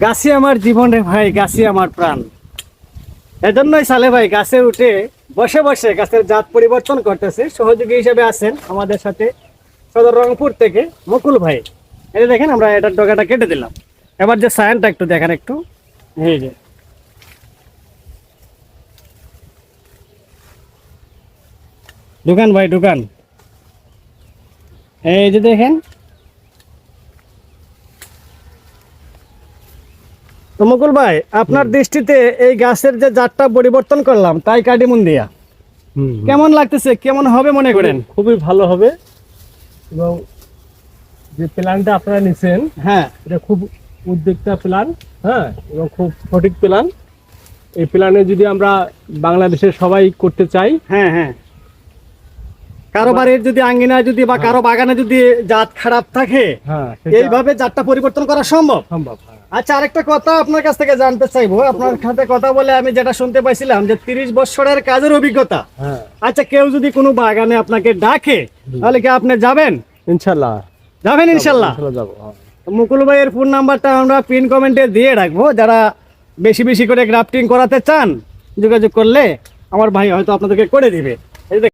গাছই আমার জীবন রে ভাই, গাছই আমার প্রাণ। এজন্যই সালে ভাই গাছে উঠে বসে বসে গাছের জাত পরিবর্তন করতেছে। সহযোগী হিসেবে আছেন আমাদের সাথে সদর রংপুর থেকে মুকুল ভাই। এই দেখেন আমরা এটার ডগাটা কেটে দিলাম। এবার যে সায়ানটা একটু দেখেন একটু, এই যে দোকান ভাই দোকান, এই যে দেখেন। তো মুকুল ভাই, আপনার দৃষ্টিতে এই গাছের যে জাতটা পরিবর্তন করলাম তাই কাটিমুন দিয়া কেমন লাগতেছে, কেমন হবে মনে করেন? খুবই ভালো হবে। এবং যে প্ল্যানটা আপনারা নিছেন, হ্যাঁ এটা খুব উদ্যোক্তা প্ল্যান, হ্যাঁ, এবং খুব সঠিক প্ল্যান। এই প্ল্যানে যদি আমরা বাংলাদেশের সবাই করতে চাই, হ্যাঁ হ্যাঁ, কারো বাড়ির যদি আঙ্গিনায় যদি বা কারো বাগানে যদি জাত খারাপ থাকে, হ্যাঁ, এইভাবে জাতটা পরিবর্তন করা সম্ভব। সম্ভব। আচ্ছা, আরেকটা কথা আপনার কাছ থেকে জানতে চাইবো। আপনার সাথে কথা বলে আমি যেটা শুনতে পাইছিলাম যে 30 বছরের কাজের অভিজ্ঞতা। হ্যাঁ, আচ্ছা, কেউ যদি কোনো বাগানে আপনাকে ডাকে তাহলে কি আপনি যাবেন? ইনশাল্লাহ যাবেন ইনশাল্লাহ। যাবো। হ্যাঁ। মুকুল ভাইয়ের ফোন নাম্বারটা আমরা পিন কমেন্টে দিয়ে রাখবো। যারা বেশি বেশি করে গ্রাফটিং করাতে চান যোগাযোগ করলে আমার ভাই হয়তো আপনাদেরকে করে দিবে।